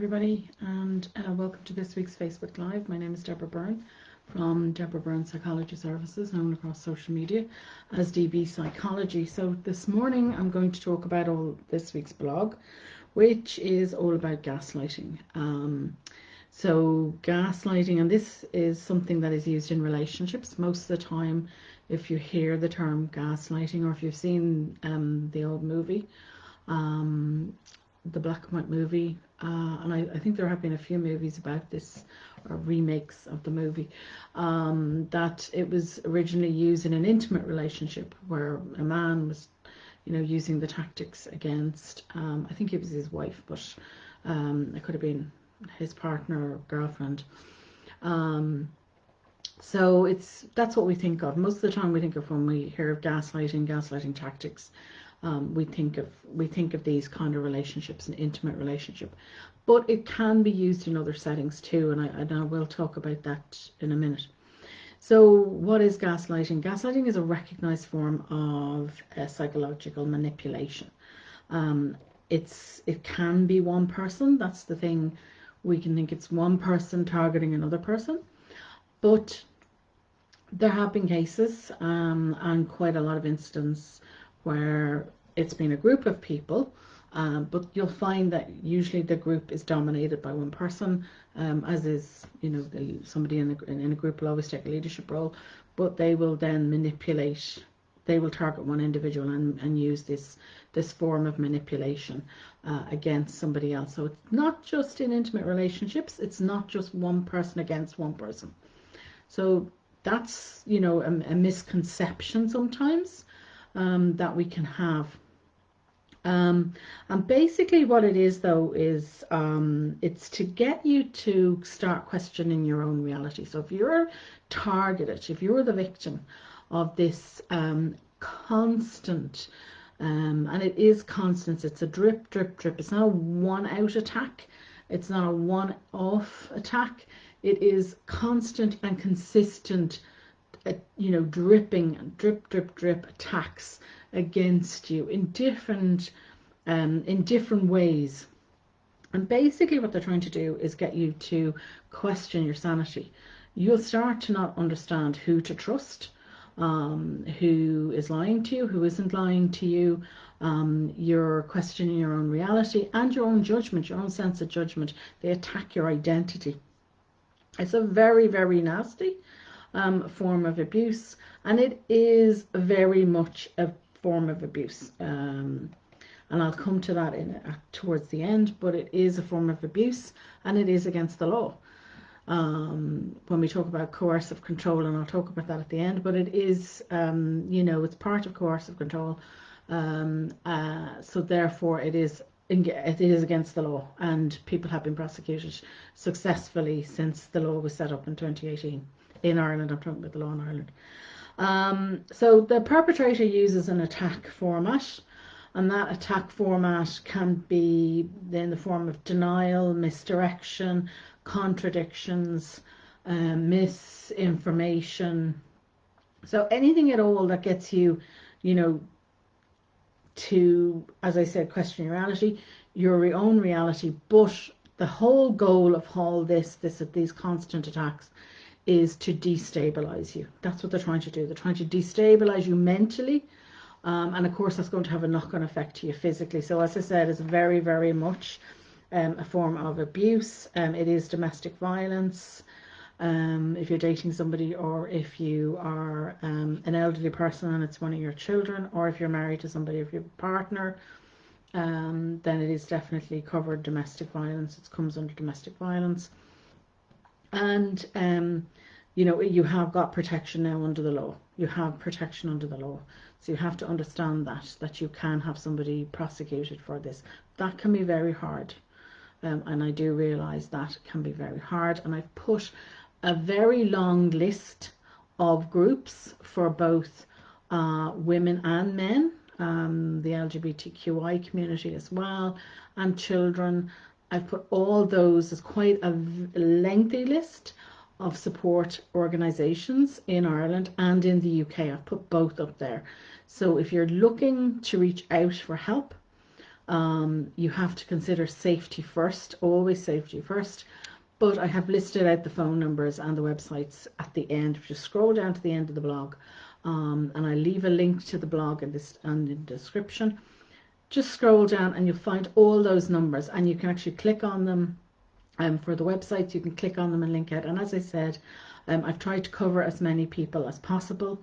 everybody, and welcome to this week's Facebook Live. My name is Deborah Byrne from Deborah Byrne Psychology Services, known across social media as DBpsychology. So this morning I'm going to talk about this week's blog, which is all about gaslighting. So gaslighting, and this is something that is used in relationships. Most of the time, if you hear the term gaslighting, or if you've seen the old movie, the black and white movie, and I think there have been a few movies about this, or remakes of the movie, that it was originally used in an intimate relationship where a man was, using the tactics against, I think it was his wife, but it could have been his partner or girlfriend. So that's what we think of. Most of the time we think of when we hear of gaslighting tactics. We think of these kind of relationships, an intimate relationship, but it can be used in other settings too, and I will talk about that in a minute. So what is gaslighting? Gaslighting is a recognized form of psychological manipulation. It can be one person. That's the thing. We can think it's one person targeting another person, but there have been cases and quite a lot of instances where it's been a group of people, but you'll find that usually the group is dominated by one person, as is, somebody in a group will always take a leadership role, but they will then manipulate. They will target one individual and use this form of manipulation against somebody else. So it's not just in intimate relationships. It's not just one person against one person. So that's, a misconception sometimes that we can have. And basically what it is, though, is it's to get you to start questioning your own reality. So if you're targeted, if you're the victim of this constant, and it is constant, it's a drip, drip, drip. It's not a one-out attack. It's not a one-off attack. It is constant and consistent, dripping and drip, drip, drip attacks against you in different ways. And basically what they're trying to do is get you to question your sanity. You'll start to not understand who to trust, who is lying to you, who isn't lying to you. You're questioning your own reality and your own judgment, your own sense of judgment. They attack your identity. It's a very, very nasty form of abuse, and it is very much a form of abuse, and I'll come to that towards the end, but it is a form of abuse and it is against the law. When we talk about coercive control, and I'll talk about that at the end, but it is, it's part of coercive control, so therefore it is against the law, and people have been prosecuted successfully since the law was set up in 2018 in Ireland. I'm talking about the law in Ireland. So the perpetrator uses an attack format, and that attack format can be in the form of denial, misdirection, contradictions, misinformation. So anything at all that gets you, to, as I said, question your reality, your own reality. But the whole goal of all these constant attacks is to destabilize you. That's what they're trying to do. They're trying to destabilize you mentally, and of course that's going to have a knock-on effect to you physically. So as I said, it's very, very much a form of abuse. It is domestic violence. If you're dating somebody, or if you are an elderly person and it's one of your children, or if you're married to somebody, if you're a partner, then it is definitely covered domestic violence. It comes under domestic violence. And you have got protection now under the law. You have protection under the law. So you have to understand that you can have somebody prosecuted for this. That can be very hard. And I do realise that can be very hard. And I've put a very long list of groups for both women and men, the LGBTQI community as well, and children. I've put all those as quite a lengthy list of support organisations in Ireland and in the UK. I've put both up there. So if you're looking to reach out for help, You have to consider safety first, always safety first. But I have listed out the phone numbers and the websites at the end. If you scroll down to the end of the blog, and I leave a link to the blog in the description, just scroll down and you'll find all those numbers, and you can actually click on them. For the websites, you can click on them and link out. And as I said, I've tried to cover as many people as possible.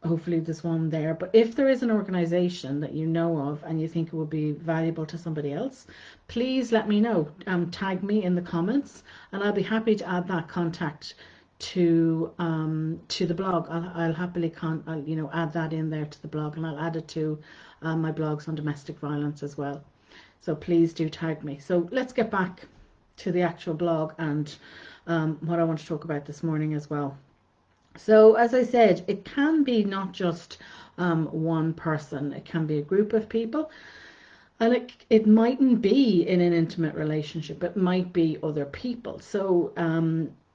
Hopefully there's one there. But if there is an organization that you know of and you think it would be valuable to somebody else, please let me know. Tag me in the comments, and I'll be happy to add that contact to the blog. I'll happily add that in there to the blog, and I'll add it to my blogs on domestic violence as well. So please do tag me. So let's get back to the actual blog and what I want to talk about this morning as well. So as I said, it can be not just one person. It can be a group of people. And it mightn't be in an intimate relationship. It might be other people. So,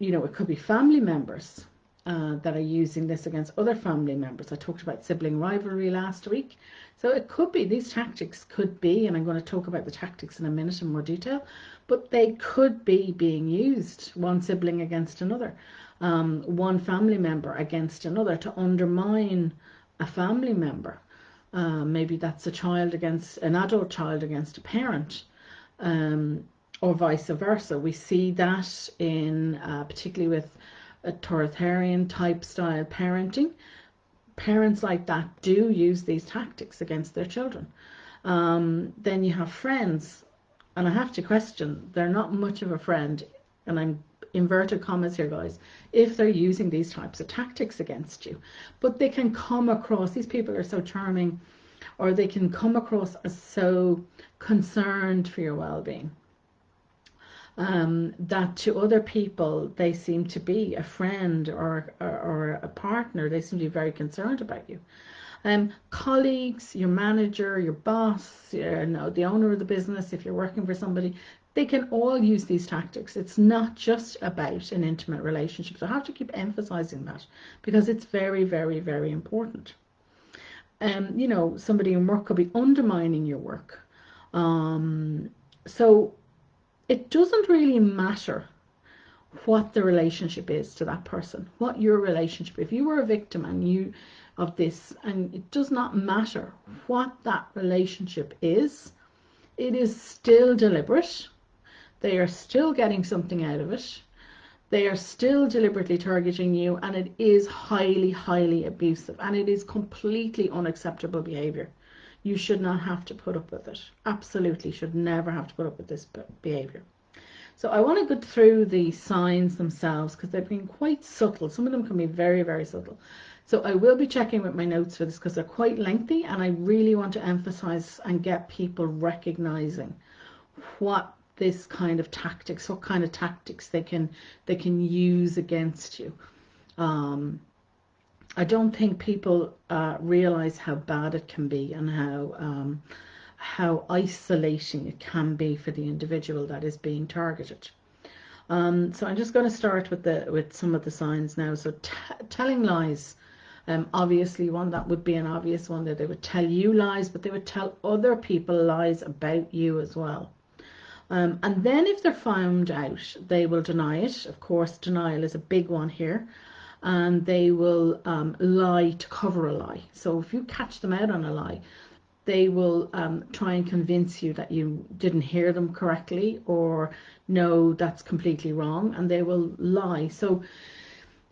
it could be family members that are using this against other family members. I talked about sibling rivalry last week. So it could be, these tactics could be, and I'm going to talk about the tactics in a minute in more detail, but they could be being used, one sibling against another, one family member against another, to undermine a family member. Maybe that's a child against an adult child against a parent, or vice versa. We see that in particularly with authoritarian type style parenting. Parents like that do use these tactics against their children. Then you have friends, and I have to question, they're not much of a friend, and I'm inverted commas here, guys, if they're using these types of tactics against you. But they can come across, these people are so charming, or they can come across as so concerned for your well-being, that to other people they seem to be a friend or a partner. They seem to be very concerned about you. Colleagues, your manager, your boss, the owner of the business, if you're working for somebody, they can all use these tactics. It's not just about an intimate relationship. So I have to keep emphasizing that, because it's very, very, very important. Somebody in work could be undermining your work. So it doesn't really matter what the relationship is to that person, what your relationship, if you were a victim of this, and it does not matter what that relationship is, it is still deliberate. They are still getting something out of it. They are still deliberately targeting you, and it is highly, highly abusive, and it is completely unacceptable behavior. You should not have to put up with it. Absolutely should never have to put up with this behavior. So I want to go through the signs themselves, because they've been quite subtle. Some of them can be very, very subtle. So I will be checking with my notes for this, because they're quite lengthy, and I really want to emphasize and get people recognizing what this kind of tactics, what kind of tactics they can use against you. I don't think people realize how bad it can be, and how isolating it can be for the individual that is being targeted. So I'm just going to start with some of the signs now. So telling lies, obviously one that would be an obvious one, that they would tell you lies, but they would tell other people lies about you as well. And then if they're found out, they will deny it. Of course, denial is a big one here. And they will lie to cover a lie. So if you catch them out on a lie, they will try and convince you that you didn't hear them correctly, or no, that's completely wrong, and they will lie. So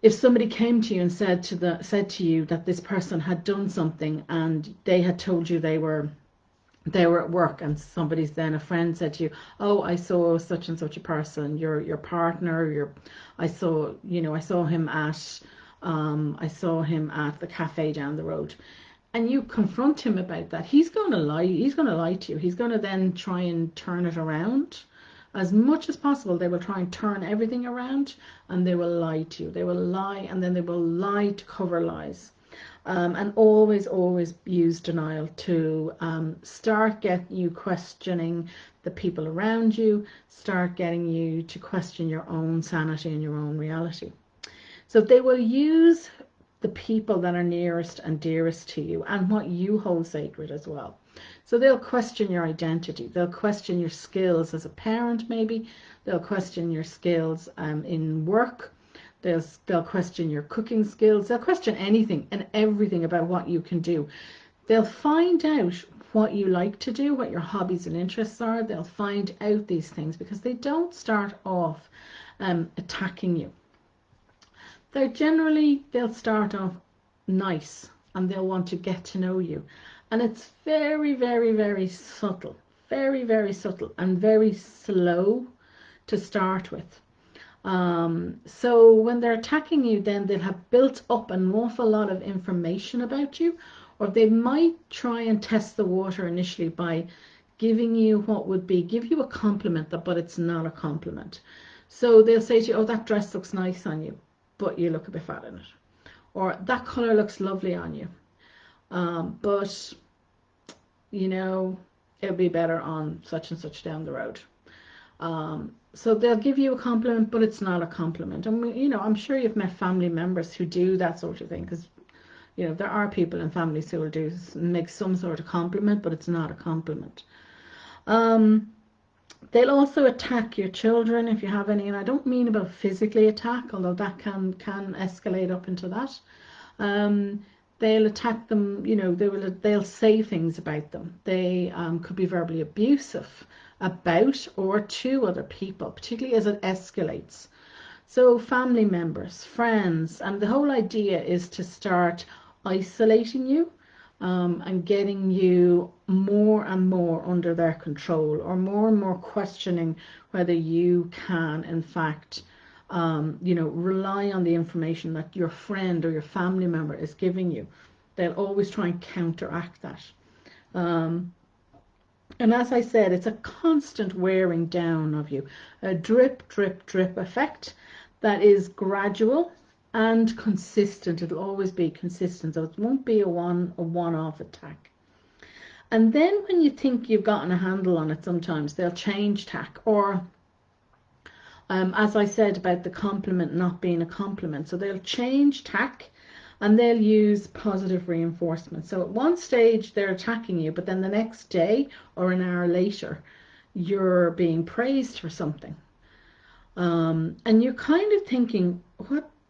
if somebody came to you and said to you that this person had done something, and they had told you they were at work, and a friend said to you, oh, I saw such and such a person, your partner, I saw him at the cafe down the road, and you confront him about that, he's going to lie to you. He's going to then try and turn it around as much as possible. They will try and turn everything around, and they will lie to you. They will lie, and then they will lie to cover lies. And always use denial to start getting you questioning the people around you, start getting you to question your own sanity and your own reality. So they will use the people that are nearest and dearest to you, and what you hold sacred as well. So they'll question your identity. They'll question your skills as a parent, maybe. They'll question your skills in work. They'll question your cooking skills. They'll question anything and everything about what you can do. They'll find out what you like to do, what your hobbies and interests are. They'll find out these things because they don't start off attacking you. They'll start off nice and they'll want to get to know you. And it's very, very, very subtle, very, very subtle and very slow to start with. So when they're attacking you, then they'll have built up an awful lot of information about you, or they might try and test the water initially by giving you give you a compliment, but it's not a compliment. So they'll say to you, oh, that dress looks nice on you, but you look a bit fat in it. Or that color looks lovely on you, but, you know, it'll be better on such and such down the road. So they'll give you a compliment, but it's not a compliment. And, you know, I'm sure you've met family members who do that sort of thing, because, you know, there are people in families who will make some sort of compliment, but it's not a compliment. They'll also attack your children if you have any, and I don't mean about physically attack, although that can escalate up into that. They'll attack them, you know, they'll say things about them. They could be verbally abusive about or to other people, particularly as it escalates. So family members, friends, and the whole idea is to start isolating you and getting you more and more under their control, or more and more questioning whether you can, in fact, you know, rely on the information that your friend or your family member is giving you. They'll always try and counteract that. And as I said, it's a constant wearing down of you, a drip, drip, drip effect that is gradual and consistent. It'll always be consistent, so it won't be a one-off attack. And then when you think you've gotten a handle on it, sometimes they'll change tack, or as I said about the compliment not being a compliment, so they'll change tack and they'll use positive reinforcement. So at one stage they're attacking you, but then the next day or an hour later you're being praised for something, and you're kind of thinking,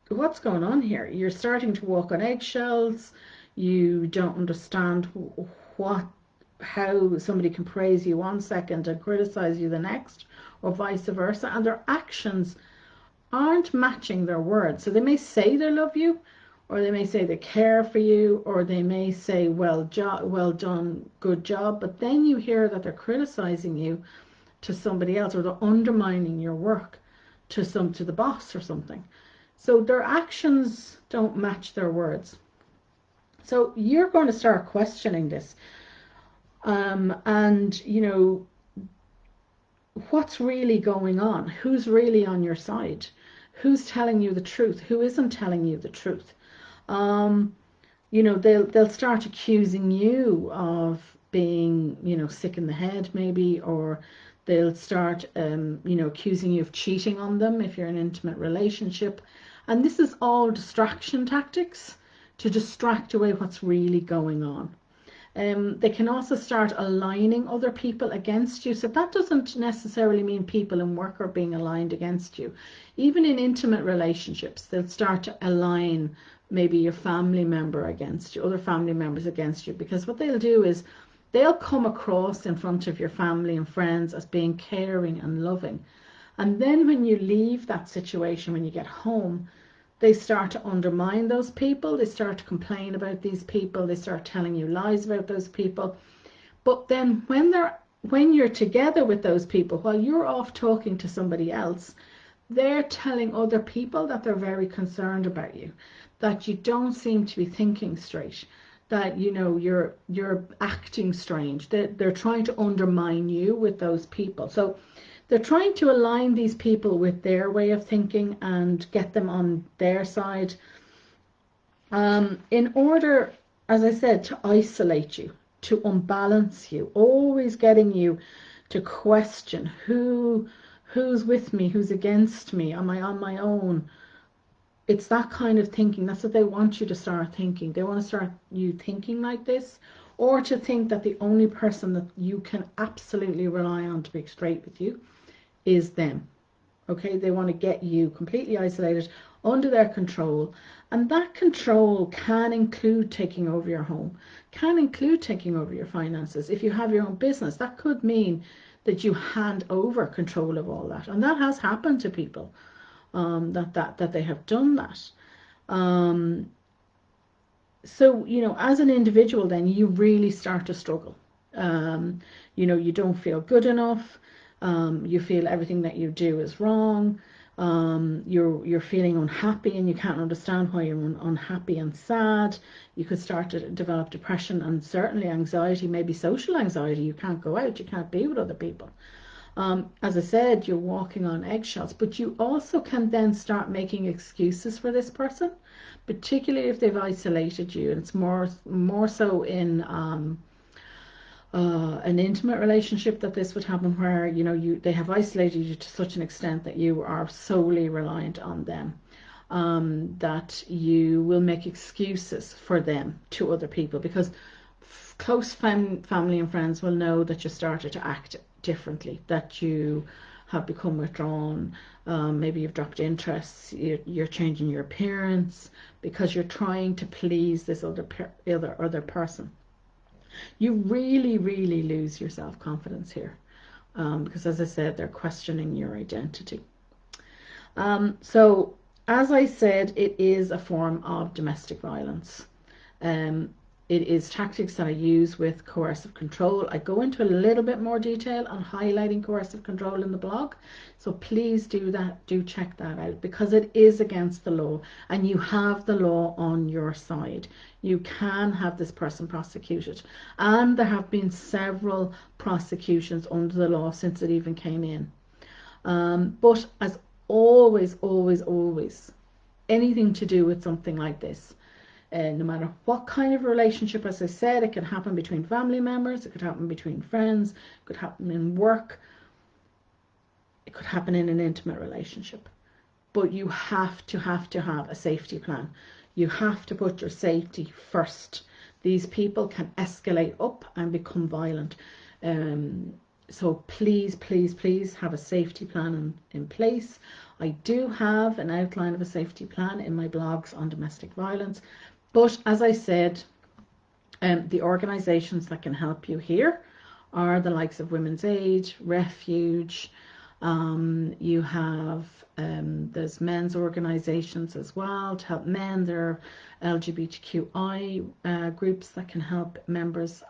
what's going on here? You're starting to walk on eggshells. You don't understand how somebody can praise you one second and criticize you the next, or vice versa, and their actions aren't matching their words. So they may say they love you, or they may say they care for you, or they may say well done, good job, but then you hear that they're criticizing you to somebody else, or they're undermining your work to the boss or something. So their actions don't match their words. So you're going to start questioning this, and you know, what's really going on? Who's really on your side? Who's telling you the truth? Who isn't telling you the truth? You know, they'll start accusing you of being, you know, sick in the head maybe, or they'll start, you know, accusing you of cheating on them if you're in an intimate relationship. And this is all distraction tactics to distract away what's really going on. They can also start aligning other people against you. So that doesn't necessarily mean people in work are being aligned against you. Even in intimate relationships, they'll start to align maybe your family member against you, other family members against you, because what they'll do is they'll come across in front of your family and friends as being caring and loving. And then when you leave that situation, when you get home, they start to undermine those people. They start to complain about these people. They start telling you lies about those people. But then when you're together with those people, while you're off talking to somebody else, they're telling other people that they're very concerned about you, that you don't seem to be thinking straight, that, you know, you're acting strange. They're trying to undermine you with those people. So they're trying to align these people with their way of thinking and get them on their side, in order, as I said, to isolate you, to unbalance you, always getting you to question who's with me, who's against me, am I on my own? It's that kind of thinking. That's what they want you to start thinking. They want to start you thinking like this, or to think that the only person that you can absolutely rely on to be straight with you is them. Okay, they want to get you completely isolated, under their control, and that control can include taking over your home, can include taking over your finances. If you have your own business, that could mean that you hand over control of all that, and that has happened to people, that they have done that. So, you know, as an individual, then you really start to struggle. You know, you don't feel good enough. You feel everything that you do is wrong. You're feeling unhappy, and you can't understand why you're unhappy and sad. You could start to develop depression and certainly anxiety, maybe social anxiety. You can't go out, you can't be with other people. As I said, you're walking on eggshells, but you also can then start making excuses for this person, particularly if they've isolated you. And it's more so in an intimate relationship that this would happen, where, you know, they have isolated you to such an extent that you are solely reliant on them, that you will make excuses for them to other people, because close family and friends will know that you started to act differently, that you have become withdrawn, maybe you've dropped interests, you're changing your appearance because you're trying to please this other person. You really, really lose your self-confidence here, because, as I said, they're questioning your identity. So, as I said, it is a form of domestic violence. It is tactics that I use with coercive control. I go into a little bit more detail on highlighting coercive control in the blog, so please do check that out, because it is against the law, and you have the law on your side. You can have this person prosecuted, and there have been several prosecutions under the law since it even came in. But as always, anything to do with something like this, no matter what kind of relationship, as I said, it can happen between family members, it could happen between friends, it could happen in work, it could happen in an intimate relationship. But you have to have a safety plan. You have to put your safety first. These people can escalate up and become violent. So please have a safety plan in place. I do have an outline of a safety plan in my blogs on domestic violence. But as I said, the organisations that can help you here are the likes of Women's Aid, Refuge. You have there's men's organisations as well to help men. There are LGBTQI groups that can help members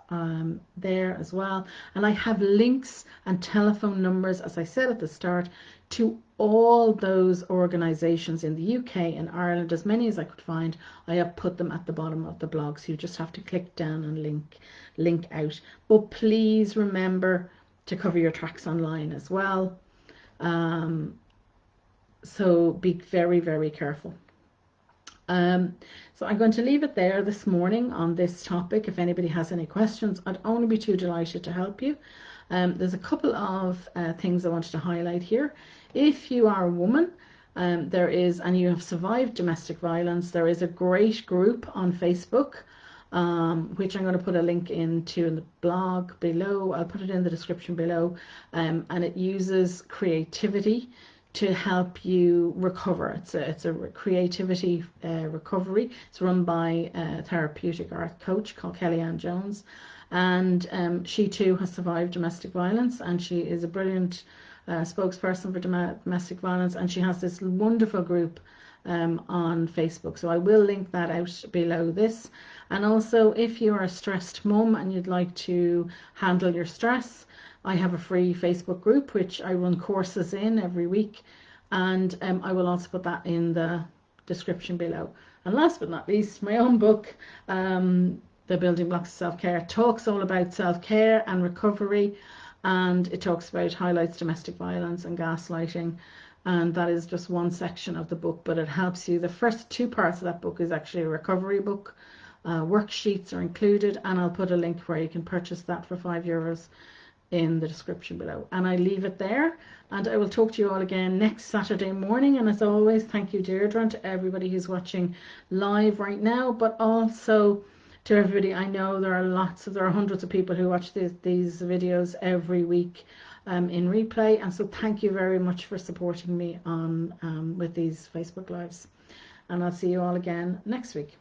there as well. And I have links and telephone numbers, as I said at the start, to all those organisations in the UK and Ireland, as many as I could find. I have put them at the bottom of the blog, so you just have to click down and link out. But please remember to cover your tracks online as well. So be very, very careful. So I'm going to leave it there this morning on this topic. If anybody has any questions, I'd only be too delighted to help you. There's a couple of things I wanted to highlight here. If you are a woman, and you have survived domestic violence, there is a great group on Facebook, which I'm going to put a link into in the blog below. I'll put it in the description below, and it uses creativity to help you recover. It's a creativity recovery. It's run by a therapeutic art coach called Kellyanne Jones, and she too has survived domestic violence, and she is a brilliant spokesperson for domestic violence, and she has this wonderful group on Facebook. So I will link that out below this. And also, if you're a stressed mum and you'd like to handle your stress, I have a free Facebook group which I run courses in every week, and I will also put that in the description below. And last but not least, my own book, The Building Blocks of Self-Care, talks all about self-care and recovery, and it highlights domestic violence and gaslighting, and that is just one section of the book, but it helps you. The first two parts of that book is actually a recovery book. Worksheets are included, and I'll put a link where you can purchase that for €5 in the description below. And I leave it there, and I will talk to you all again next Saturday morning. And as always, thank you, Deirdre, and to everybody who's watching live right now, but also to everybody. I know there are hundreds of people who watch these videos every week in replay, and so thank you very much for supporting me on with these Facebook Lives. And I'll see you all again next week.